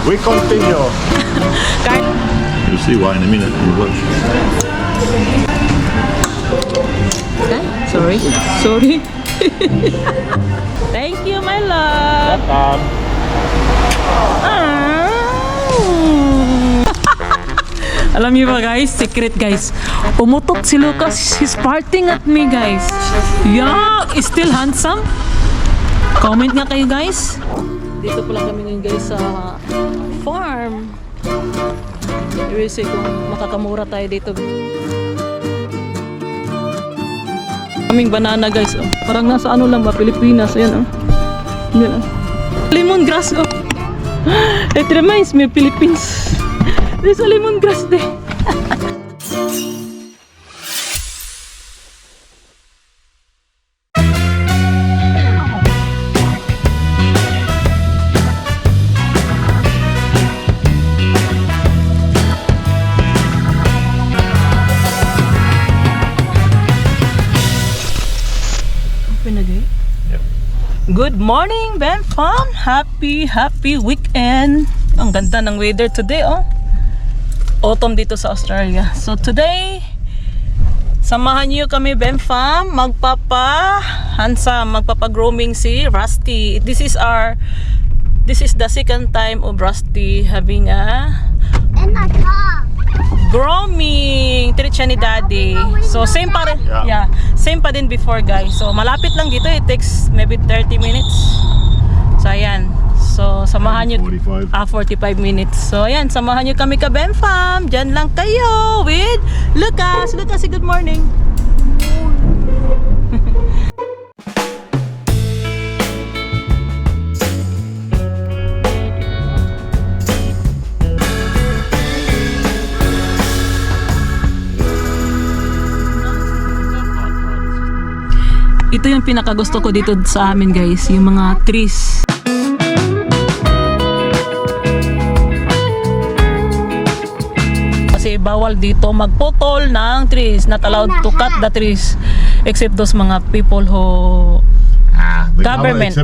We continue. You'll see why in a minute. You watch. Sorry. Thank you, my love. Welcome. Alam niyo ba guys, secret guys, umutot si Lucas, he's farting at me guys. Yeah, is still handsome? Comment nga kayo guys. Dito pala kami ngayon guys sa farm. I will see kung makakamura tayo dito. Kaming banana guys, oh. Parang nasa ano lang ba, Pilipinas, ayan oh. Ayan, oh. Lemongrass oh. It reminds me of Philippines. There's a lemongrass there. Good morning, Ben Fam! Happy weekend! Ang ganda ng weather today, oh. Autumn dito sa Australia. So today, samahan niyo kami, Ben Fam, magpapa-grooming si Rusty. This is the second time of Rusty having a grooming treat siya ni Daddy. So same pa rin, same pa din before guys. So malapit lang dito, it takes maybe 30 minutes. So ayan. So samahan niyo 45 minutes. So ayan, samahan niyo kami ka Ben Fam. Diyan lang kayo with Lucas. Lucas, good morning. Ito yung pinakagusto ko dito sa amin guys, yung mga trees. Kasi bawal dito magputol ng trees, not allowed to cut the trees except those mga people who government.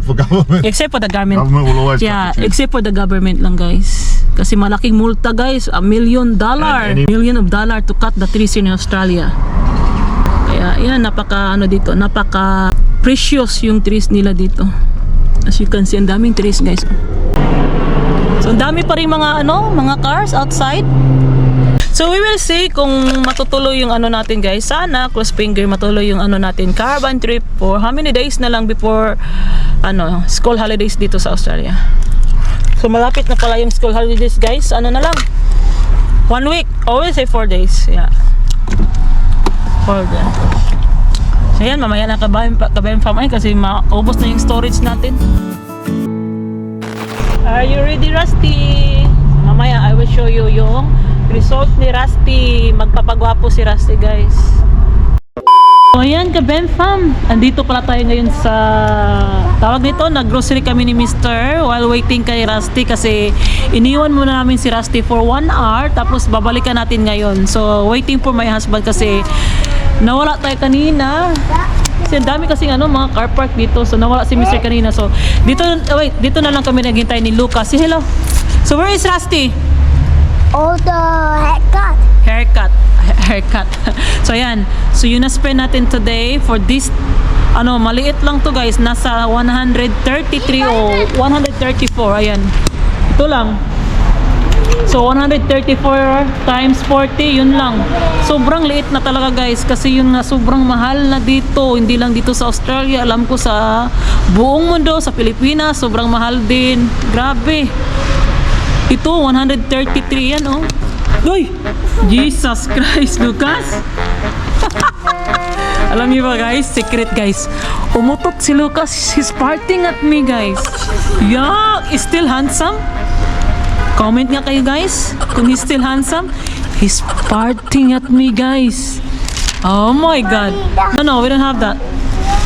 Except for the government. Government will always yeah, cut the trees. except for the government lang guys. Kasi malaking multa guys, $1 million. $1 million to cut the trees in Australia. Kaya yan, napaka precious yung trees nila dito. As you can see, ang daming trees guys. So ang dami pa rin mga cars outside. So we will see kung matutuloy yung natin guys. Sana cross finger matuloy yung natin caravan trip for how many days na lang before school holidays dito sa Australia. So malapit na pala yung school holidays guys. Na lang 1 week, always say 4 days. Yeah. So ayan, mamaya na kabayan fam ay kasi maubos na yung storage natin. Are you ready, Rusty? Mamaya I will show you yung result ni Rusty. Magpapagwapo si Rusty guys. So ayan ka Ben Fam, andito pala tayo ngayon sa tawag nito, nag-grocery kami ni Mr. while waiting kay Rusty kasi iniwan muna namin si Rusty for 1 hour tapos babalikan natin ngayon. So waiting for my husband kasi nawala tayo kanina. Kasi ang dami kasing mga car park dito. So nawala si Mr. kanina. So dito na lang kami naghintay ni Lucas. Say hello. So where is Rusty? All the haircut. Haircut. So ayan. So yun na spend natin today for this maliit lang to guys. Nasa 133 o 134. Ayan. Ito lang. So 134 times 40, yun lang. Sobrang liit na talaga guys kasi yun nga sobrang mahal na dito. Hindi lang dito sa Australia, alam ko sa buong mundo, sa Pilipinas, sobrang mahal din. Grabe. Ito 133 yan oh. Uy! Jesus Christ, Lucas. Alam niyo ba guys, secret guys. Umutot si Lucas, he's farting at me guys. Yeah, is still handsome? Comment nga kayo guys kung he's still handsome. He's farting at me guys. Oh my god. No, we don't have that.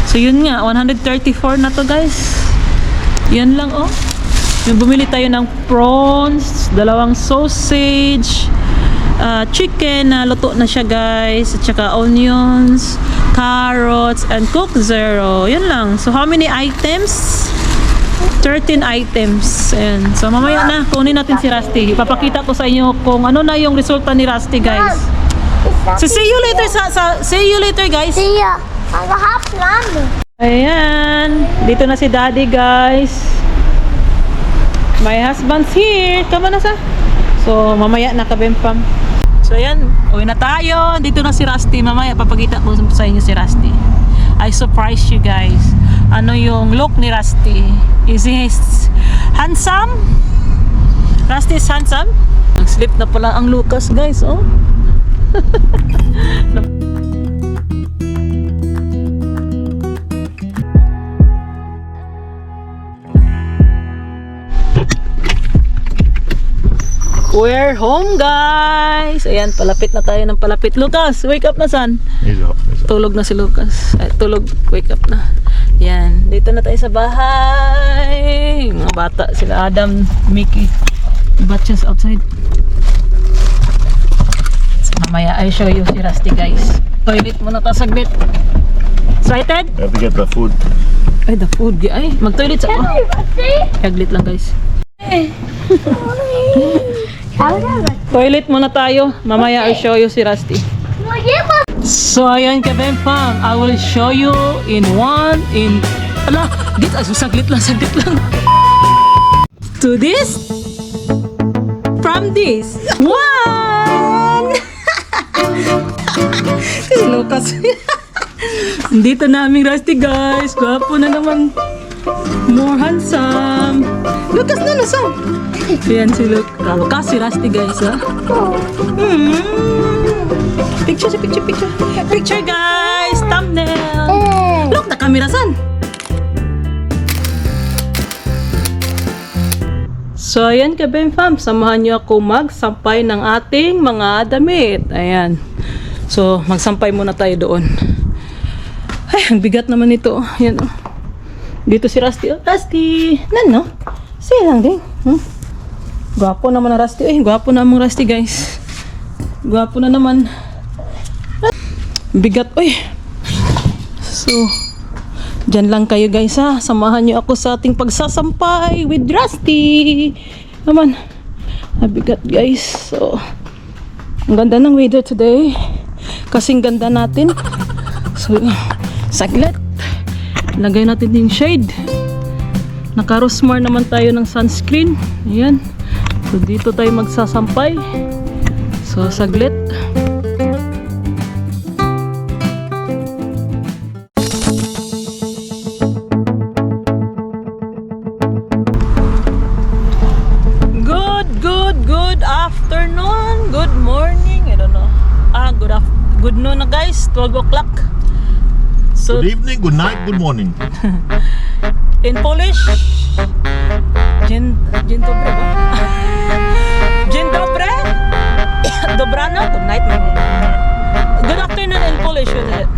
So yun nga, 134 na to guys. Yan lang oh. Yung bumili tayo ng prawns, 2 sausage, chicken na luto na siya guys, at saka onions, carrots, and Coke Zero. Yan lang. So how many items? 13 items. Ayan. So mamaya na, kunin natin si Rusty. Ipapakita ko sa inyo kung ano na yung resulta ni Rusty, guys. So see you later see you later, guys. See ya. Ang hap namin. Ayan. Dito na si Daddy, guys. My husband's here. Come on na sa. So mamaya na kabempam. So ayan, uwi na tayo. Dito na si Rusty. Mamaya papakita ko sa inyo si Rusty. I surprise you guys. Ano yung look ni Rusty? Is he handsome? Rusty is handsome? Nag-slip na pala ang Lucas, guys, oh. We're home, guys. Ayan, palapit na tayo ng palapit. Lucas, wake up na, son. He's up. Tulog na si Lucas. Ay, tulog, wake up na. Yan, dito na tayo sa bahay. Mga bata, sila Adam, Mickey. Batches outside. So, mamaya, I show you si Rusty, guys. Toilet muna tayo saglit. Excited? I have to get the food. Ay, the food. Ay, mag-toilet sa ako. Saglit lang, guys. Toilet muna tayo. Mamaya, I show you si Rusty. So ayan ka Fam, I will show you ala, saglit lang. To this, from this, one. Si Lucas. Dito na aming Rusty, guys. Gwapo na naman. More handsome. Lucas na nasaan? Ayan si Lucas, si Rusty, guys, ha? Picture, guys! Thumbnail! Look, na camera, san? So, ayan ka, Fam. Samahan niyo ako magsampay ng ating mga damit. Ayan. So, magsampay muna tayo doon. Ay, ang bigat naman ito. Ayan, oh. Dito si Rusty. Oh, Rusty! Nano? Sige lang din. Gwapo naman ang Rusty. Ay, gwapo naman ang Rusty, guys. Gwapo na naman. Bigat, oy. So, dyan lang kayo, guys, ha. Samahan nyo ako sa ating pagsasampay with Rusty. Naman. Bigat, guys. So, ang ganda ng weather today. Kasing ganda natin. So, saglit. Lagay natin yung shade. Naka-Rosmar naman tayo ng sunscreen. Ayan. So, dito tayo magsasampay. So, saglit. Good afternoon, good morning, I don't know. Good noon na, guys, 12 o'clock. So, Good evening, good night, good morning. in Polish, dzień dobry ba? Dzień dobry, dobrano, good night, good afternoon in Polish, what is it?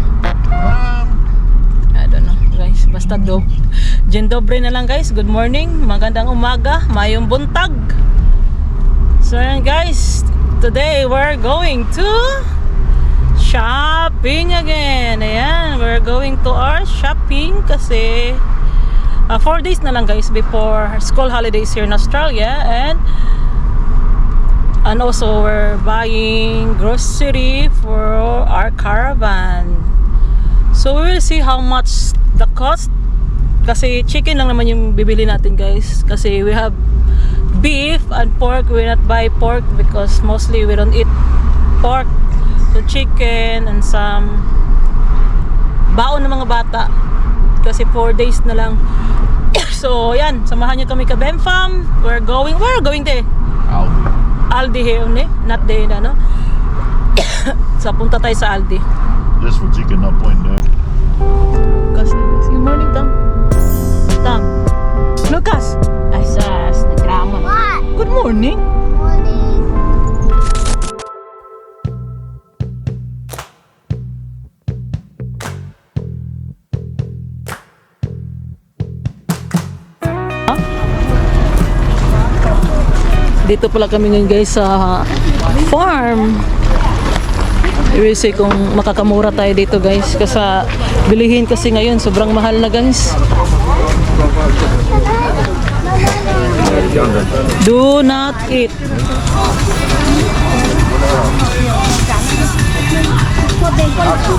I don't know, guys, basta dzień dobry na lang, guys, good morning, magandang umaga, mayong buntag. So guys, today we're going to shopping again. Ayan, we're going to our shopping kasi 4 days na lang, guys, before school holidays here in Australia, and also we're buying grocery for our caravan. So we will see how much the cost kasi chicken lang naman yung bibili natin, guys, kasi we have beef and pork. We not buy pork because mostly we don't eat pork. So chicken and some baon ng mga bata kasi 4 days na lang. So yan, samahan niyo kami ka Fam. Where are going there? Aldi here only, not there na, no? So punta tayo sa Aldi. Just for chicken, no point there. Lucas, good morning, Tam. Lucas, ay sas, nagrama. What? Good morning. Morning. Dito pala kami ngayon, guys, sa farm. I will say kung makakamura tayo dito, guys, kasi bilihin kasi ngayon sobrang mahal na, guys. Do not eat.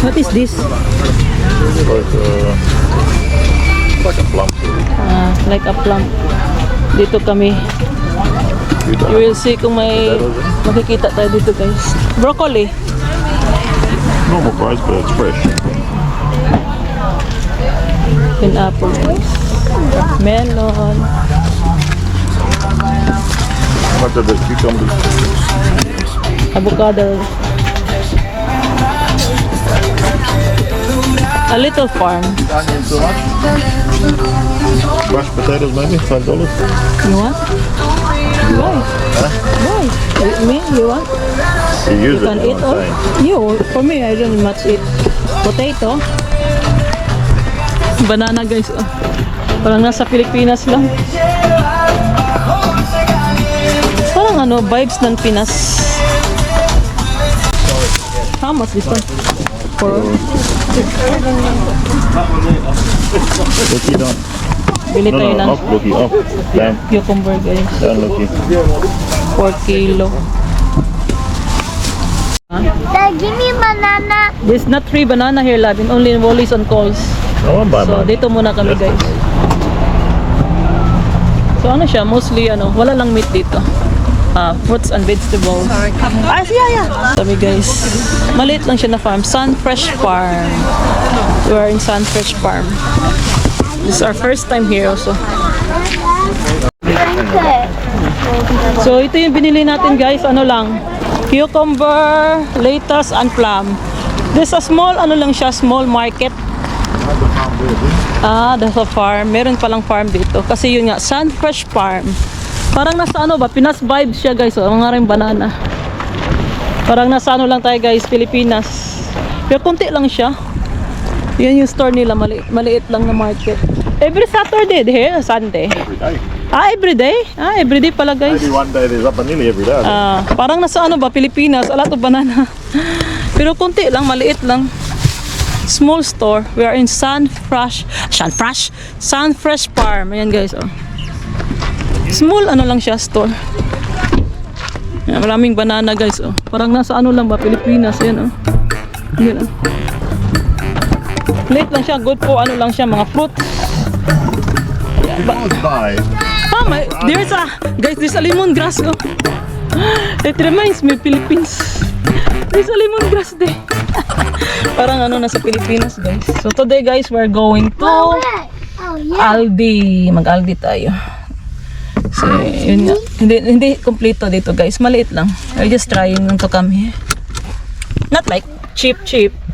What is this? Like a plum. Like a plum. Dito kami. You will see kung may makikita tayo dito guys. Broccoli. Normal price, but it's fresh. Pineapple guys. Melon. How much are the cucumbers? Avocado. A little farm. Onions so much? Mashed potatoes maybe, $5. You want? Why? Why? Me? You want? You use You can it, eat I'm all? saying. You, for me, I don't much eat. Potato. Banana guys. Oh. Parang nasa Pilipinas lang. Parang ano, vibes ng Pinas. How much this one? For Looky down. bili No, tayo no, ng up, looky, up. Down, cucumber guys. down, looky. 4 kilo. Dad, give me banana. There's not 3 banana here, Lavin. Only in Wally's on calls. I won't buy So, mine. dito muna kami guys. So, ano siya? Mostly, ano, wala lang meat dito. Fruits and vegetables. Sabi guys, maliit lang siya na farm. Sun Fresh Farm. We are in Sun Fresh Farm. This is our first time here also. Okay. So, ito yung binili natin guys. Ano lang? Cucumber, lettuce, and plum. This a small, ano lang siya, small market. That's a farm. Meron palang farm dito. Kasi yun nga, Sun Fresh Farm. Parang nasa ano ba, Pinas vibes siya guys. O, mga rin banana. Parang nasa ano lang tayo guys, Pilipinas. Pero konti lang siya. Yan yung store nila, maliit lang na market. Every Saturday, here, Sunday. Every day. Every day? Every day pala guys. Maybe one day there's up and nearly every day. Parang nasa ano ba, Pilipinas, a lot of banana. Pero konti lang, maliit lang. Small store. We are in Sun Fresh Farm. Ayan guys, oh. Small ano lang siya, store. Ayan, maraming banana guys, oh. Parang nasa ano lang ba, Pilipinas. Ayan, oh. Ayan, oh. Late lang siya, good po, ano lang siya, mga fruits. If I was buy, There's a lemongrass, oh. It reminds me, Philippines. There's a lemongrass there. Parang ano, nasa Pilipinas, guys. So today, guys, we're going to Oh, yeah. Aldi. Mag-Aldi tayo. So, yun nga. Hindi kompleto dito, guys. Maliit lang. We're just trying to come here. Not like cheap.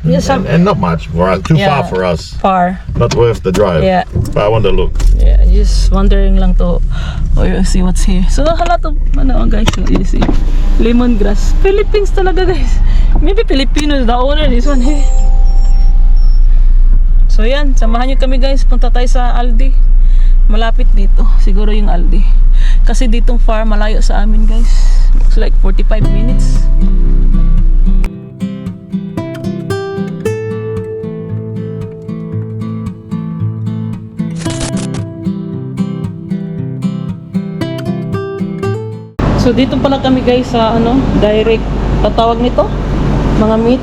Just and not much, right? Too Yeah. far for us. far. Not worth the drive. Yeah. But I want to look. Yeah, just wondering lang to see what's here. So, a lot of, guys, you see. Lemongrass. Philippines talaga, guys. Maybe Filipino is the owner this one here. So, yan. Samahan nyo kami, guys. Punta tayo sa Aldi. Malapit dito. Siguro yung Aldi. Kasi ditong farm, malayo sa amin, guys. Looks like 45 minutes. So dito pala kami guys sa ano, direct tatawag nito, mga meat.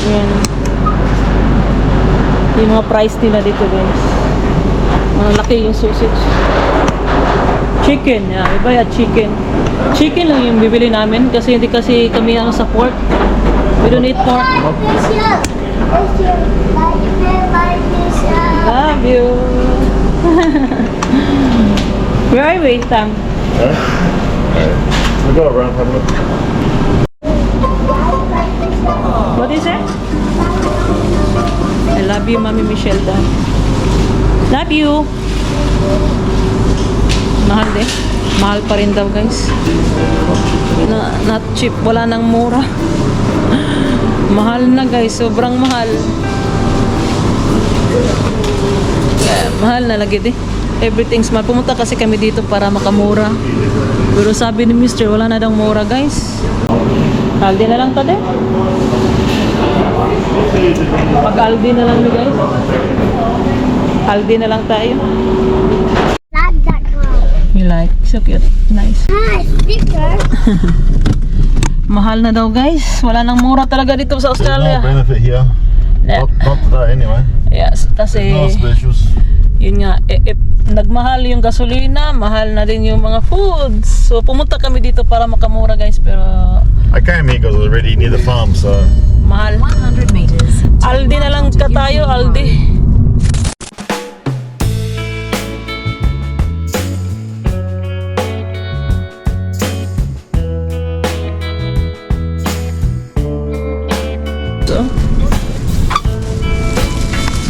Ayan. Yung mga price nila dito guys. Malaki yung sausage. Chicken, yeah, iba ya chicken. Chicken lang yung bibili namin kasi hindi kasi kami ano sa pork. We don't eat pork. This here. Like this here. Love you. Where are we, Tam? Okay? Alright. We go around, have a look. What is it? I love you, Mami Michelle. Dan. Love you. Mahal din. Mahal pa rin daw, guys. Not cheap. Wala nang mura. Mahal na, guys. Sobrang mahal. Mahal na lagi din. Everything's mahal. Pumunta kasi kami dito para makamura. Pero sabi ni Mr. wala na daw mura, guys. Aldi na lang tade. Pag Aldi na lang, guys. Aldi na lang tayo. Like that one. So cute. Nice. Hi, sticker. Mahal na daw guys. Wala nang mura talaga dito sa There's no Australia. benefit here. Yeah. Not today anyway. Yes, kasi No specials. yun nga, if nagmahal yung gasolina, mahal na din yung mga foods. So pumunta kami dito para makamura guys, pero I came here because I was already near the farm, so mahal. 100 meters. Aldi na lang ka tayo, Aldi.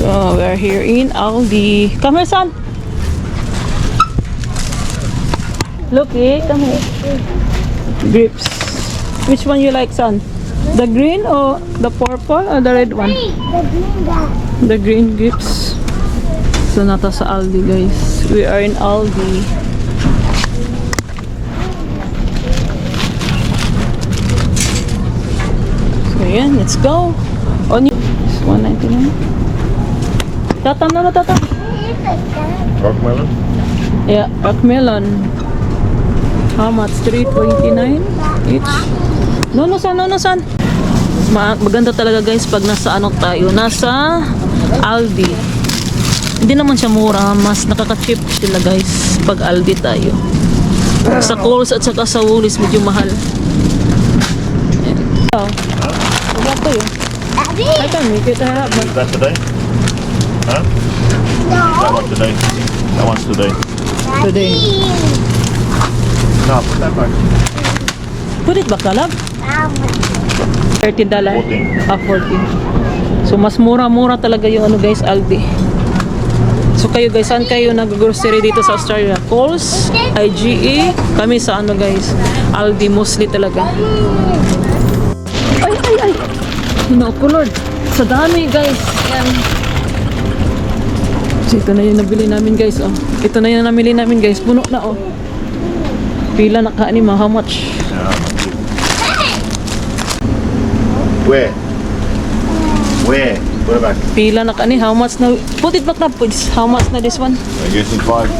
So we're here in Aldi. Come here, son. Look, come here. Grapes. Which one you like, son? The green or the purple or the red one? The green guy. The green grapes. So nata sa Aldi guys. We are in Aldi. So yan, let's go. On you. It's 199. Tatam na tatam. rock melon. Yeah, rock melon. How much? 329 each. No, son. Maganda talaga guys pag nasa ano tayo, nasa Aldi. Hindi naman siya mura, mas nakaka-cheap sila guys pag Aldi tayo. Sa Coles at saka sa Woolies medyo mahal. Oh. Wala to yun. Daddy. I can make it happen. Is that today? Huh? That one today. That one's today. Today. No, put that back. Put it back, love. $30. 14. 14. So mas mura-mura talaga yung ano guys, Aldi. So kayo guys, saan kayo nag-grocery dito sa Australia? Coles, IGA, kami sa ano guys, Aldi mostly talaga. Ay. No, Lord. Sa dami guys. Yan. So ito na yung nabili namin guys, oh. Ito na yung namili namin guys, puno na oh. Pila na kaani mo, how much? Where? Put it back. Pila na kaani, how much na? Put it back na please. How much na this one? I guess it's 5.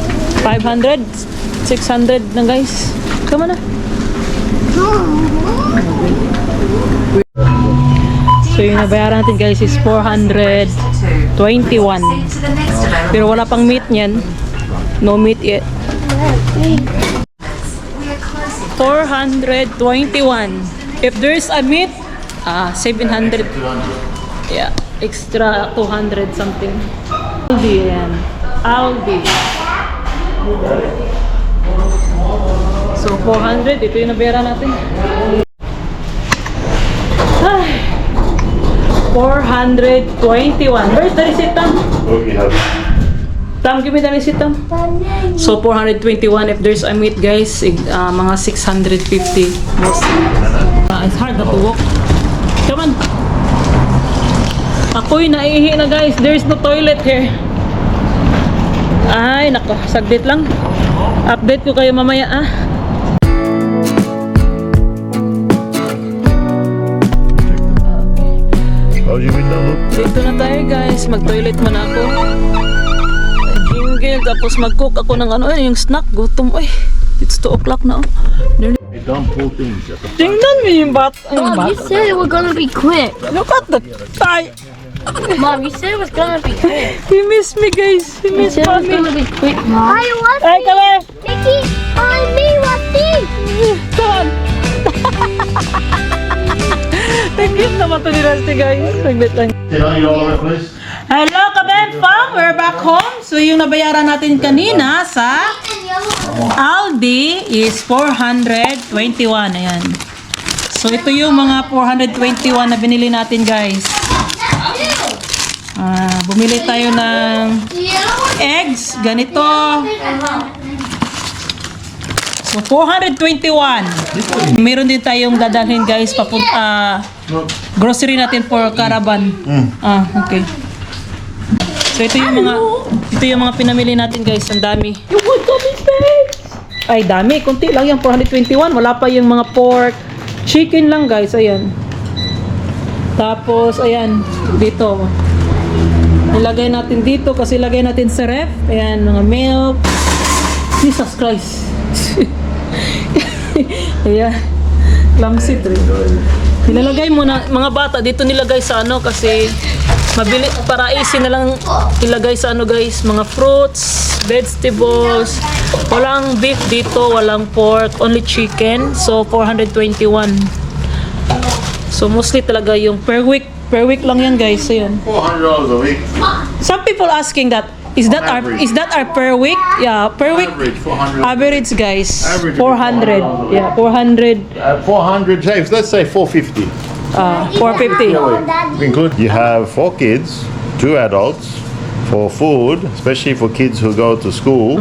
500? 600 na guys. Come on na. So yung nabayaran natin guys is 421. Pero wala pang meat niyan. No meat yet. 421. If there's a meat, 700. Yeah, extra 200 something. Aldi yan. Aldi. So 400, ito yung nabayaran natin. Ay, 421. Where's the receipt, Tam? Look, you have. Tam, give me the receipt, Tam. So 421 if there's a meat guys, mga 650 mostly. It's hard not to walk. Come on. Ako'y naihi na guys. There's no toilet here. Ay, nako. Saglit lang. Update ko kayo mamaya ah. How's your window look? Dito na tayo guys. Mag-toilet man ako. Jingle. Tapos mag-cook ako ng ano. Yung snack. Gutom. Ay, it's 2 o'clock na oh. You don't pull things at the Tingnan mo yung bat. Mom, you said it was gonna be quick. Look at the tie. Mom, you said it was gonna be quick. He missed me guys. He You missed said it was mommy. gonna be quick, Mom. I want Ay, come here. Mickey, I me want this. Come on. Nag-cute naman ito ni Rusty guys. Saglit lang. $10 please. Hello, Kaben Fam! We're back home. So, yung nabayaran natin kanina sa Aldi is 421. Ayan. So, ito yung mga 421 na binili natin, guys. Bumili tayo ng eggs. Ganito. So, 421. Meron din tayong dadalhin, guys, grocery natin for caravan. Okay. So ito yung mga pinamili natin guys, ang dami. Yung gummy bags. Ay dami, konti lang yung 421. Wala pa yung mga pork, chicken lang guys, ayan. Tapos ayan, dito. Nilagay natin dito kasi ilagay natin sa ref. Ayan, mga milk. Jesus Christ. Ayan. Clumsy rin. Nilalagay mo na, mga bata, dito nilagay sa ano kasi mabili, para easy na lang ilagay sa ano guys, mga fruits, vegetables. Walang beef dito, walang pork, only chicken. So, 421. So, mostly talaga yung per week lang yan guys. So, yun. $400 a week. Some people asking that, is that our per week? Yeah, per week. Average, 400. Average guys, Average 400. Yeah, 400. 400, say, let's say 450. 450. Include you have 4 kids, 2 adults, for food, especially for kids who go to school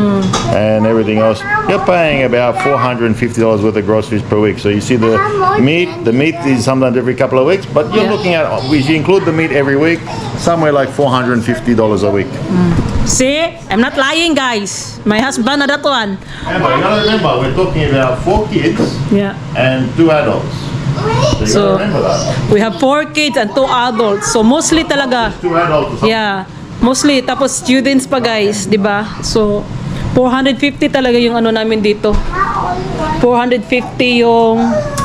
and everything else. You're paying about $450 worth of groceries per week. So you see the meat is sometimes every couple of weeks, but you're Yeah. looking at, if you include the meat every week, somewhere like $450 a week. See, I'm not lying guys. My husband na that one. Remember, you gotta remember, we're talking about 4 kids Yeah. and 2 adults. So you So, gotta remember that. we have 4 kids and 2 adults. So mostly talaga, 2 adults or something. yeah, mostly tapos students pa guys, 'di ba? So 450 talaga yung ano namin dito. 450 yung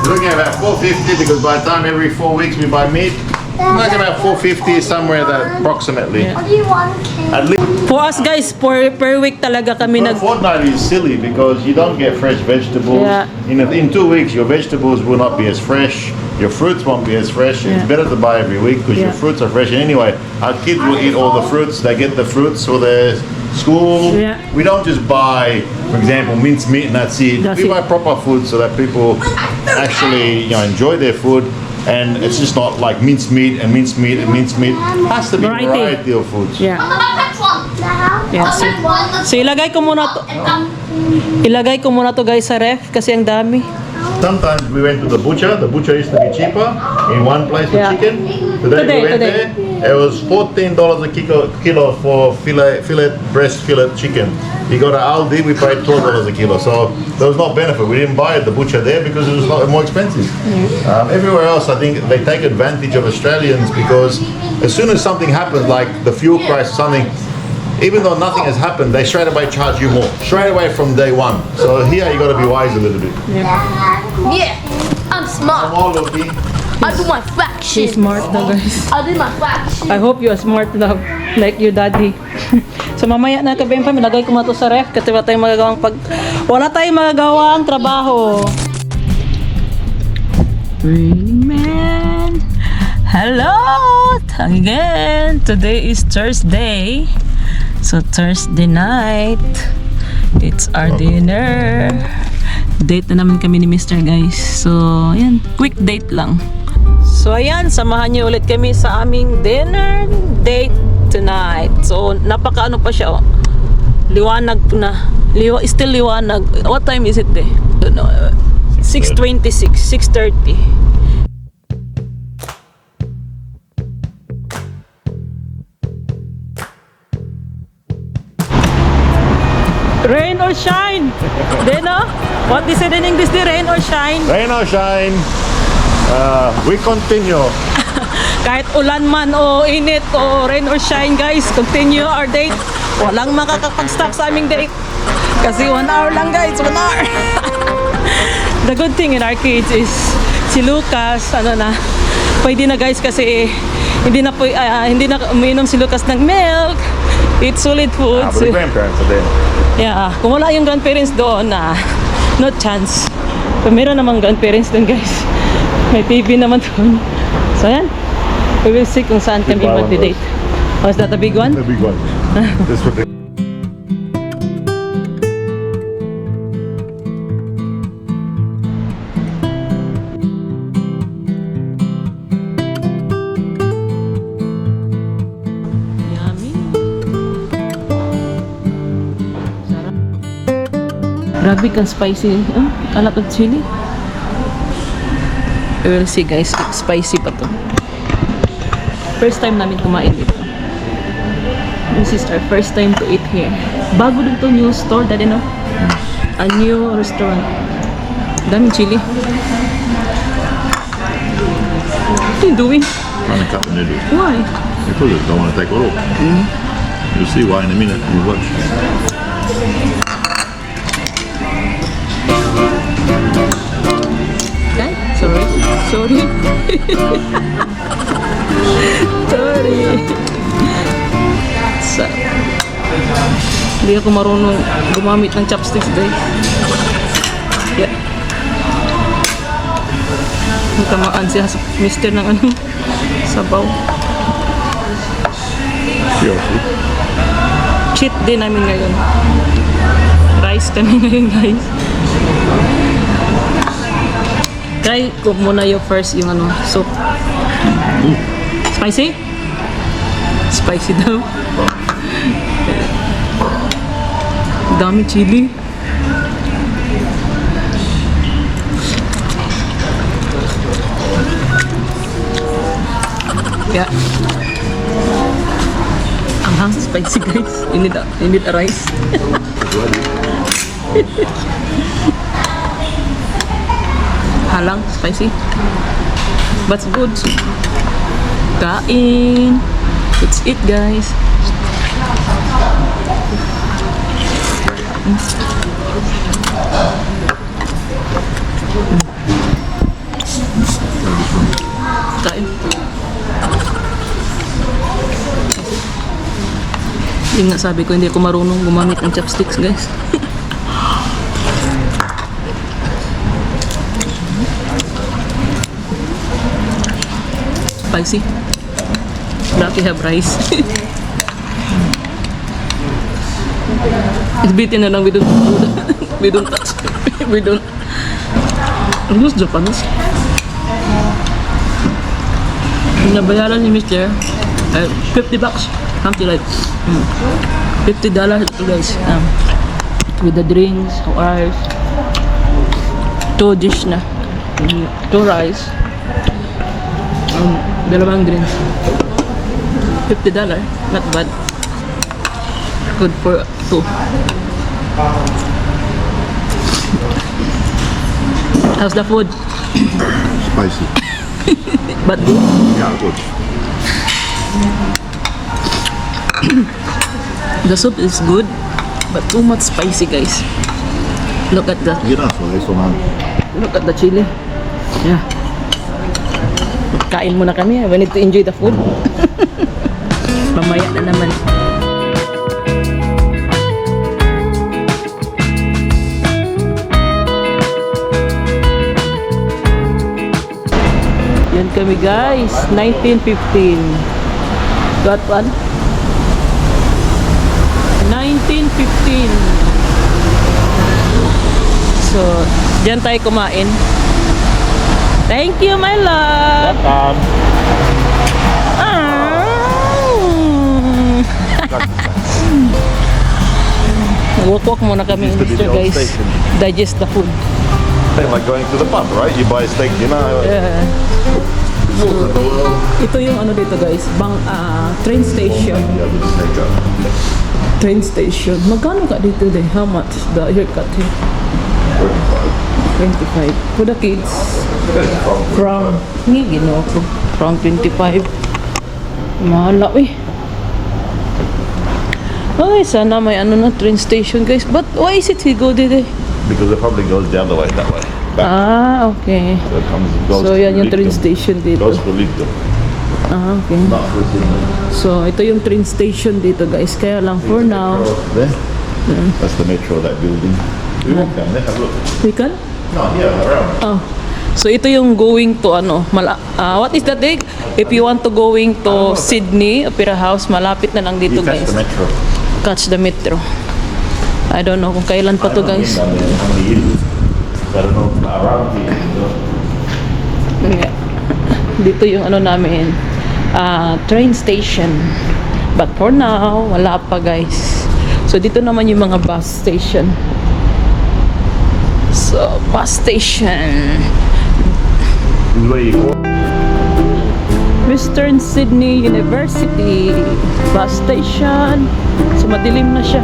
We're looking at about 450 because by the time every 4 weeks we buy meat, like about 450 somewhere that approximately. Yeah. What do you want, King? At least for us guys, per week talaga kami a nag fortnight is silly because you don't get fresh vegetables. Yeah. In 2 weeks, your vegetables will not be as fresh. Your fruits won't be as fresh. Yeah. It's better to buy every week because your Yeah. fruits are fresh. And anyway, our kids will eat all the fruits. They get the fruits for their school. Yeah. We don't just buy, for example, minced meat and that's it. That's we it. buy proper food so that people actually enjoy their food. And it's just not like minced meat and minced meat and minced meat. It has to be a Variety. variety of foods. Yeah. Yeah, so, so ilagay ko muna to. Ilagay ko muna to guys sa ref kasi ang dami. Sometimes we went to the butcher. The butcher used to be cheaper in one place for Yeah. chicken. Today we went Today. there. It was $14 a kilo for breast fillet chicken. You go to Aldi, we paid $12 a kilo. So there was no benefit. We didn't buy at the butcher there because it was more expensive. Everywhere else, I think they take advantage of Australians because as soon as something happens, like the fuel price or something, even though nothing has happened, they straight away charge you more. Straight away from day one. So here you got to be wise a little bit. Yeah, I'm smart. More looking. I do my She's fractions. smart na guys. I do my fractions. I hope you are smart na like your daddy. So mamaya na kabeng pa, nilagay ko muna to sa ref kasi wala tayong magagawang trabaho. Raining Man. Hello again. Today is Thursday. So Thursday night, it's our dinner. Date na naman kami ni Mr. guys. So, ayan, quick date lang. So, ayan, samahan niyo ulit kami sa aming dinner date tonight. So, napaka-ano pa siya, oh. Liwanag na. Still liwanag. What time is it, eh? 6:26, 6:30. Rain or shine? Deno? What is it in English? The rain or shine? Rain or shine, we continue. Kahit ulan man o init o rain or shine guys, continue our date. Walang makakapag-stop sa aming date. Kasi 1 hour lang guys, 1 hour. The good thing in our kids is si Lucas, pwede na guys kasi hindi na uminom si Lucas ng milk. Eat solid foods. But the grandparents are there. Yeah, kung wala yung grandparents doon, no chance. Pero meron namang grandparents doon guys. May TV naman doon. So yan, we will see kung saan kami Big one mag-date. Oh, is that a big one? The big one. This would be. Yummy. Sarap. Grabe kang spicy. A lot of chili. We will see guys, spicy pa to. First time namin kumain dito. This is our first time to eat here. Bago din to new store, dati no? A new restaurant. Daming chili. What are you doing? Trying to cut the noodles. Why? Because I don't want to take it all. You'll see why in a minute. You watch. Sorry. Hindi ako marunong gumamit ng chopsticks, guys. Yeah. Tamaan siya sa mister ng ano, sabaw. Seriously? Cheat din namin ngayon. Rice kami ngayon, guys. Try ko muna yung first yung ano, soup. Spicy? Spicy daw. Dami chili. Yeah. Anghang, spicy guys. You need a rice. Halang, spicy. But good. Kain. Let's eat, guys. Kain. Yung nga sabi ko, hindi ako marunong gumamit ng chopsticks, guys. Spicy. Lucky have rice. It's beaten na lang, we don't touch. We don't. Who's Japanese? Nabayaran ni Mr. $50. Something like $50 ito, guys. With the drinks, rice. 2 dish na. 2 rice. Dalawang drinks. $50. Not bad. Good for 2. How's the food? Spicy. But good? Yeah, good. The soup is good, but too much spicy, guys. Look at the look at the chili. Yeah. Kain muna kami. We need to enjoy the food. Mamaya na naman. Yan kami, guys. 1915. Got one? 1915. So, diyan tayo kumain. Thank you, my love. Welcome. Walk muna kami, Used to be Mr. the old guys. station. Digest the food. Hey, like going to the pub, right? You buy steak dinner. Yeah. Rules of the world. Ito yung ano dito, guys. Train station. Yeah, with the snake up. Train station. Magkano ka dito din? How much the haircut here? 25. For the kids. From, hindi ginawa ko. From 25. Mahala, eh. Ay, sana may ano na train station, guys. But why is it he go dito? Because the public goes the other way, that way. Back. Ah, okay. So it goes So, yan to yung train Lidl. station dito. Goes to Lidl. Ah, okay. Not for Lidl. So, ito yung train station dito, guys. Kaya lang, for now, There. That's the metro, that building. We walk down there, have a look. we can? No, here, around. Oh. So, ito yung going to, ano, what is that, Dig? If you want to going to Sydney, Opera House, malapit na lang dito, You catch guys. the metro. Catch the metro. I don't know kung kailan pa to, guys. I don't know how many years. I don't know, around here. Yeah. Dito yung ano namin, train station. But for now, wala pa, guys. So, dito naman yung mga bus station. So, bus station. Where you go? Western Sydney University bus station. So, madilim na siya.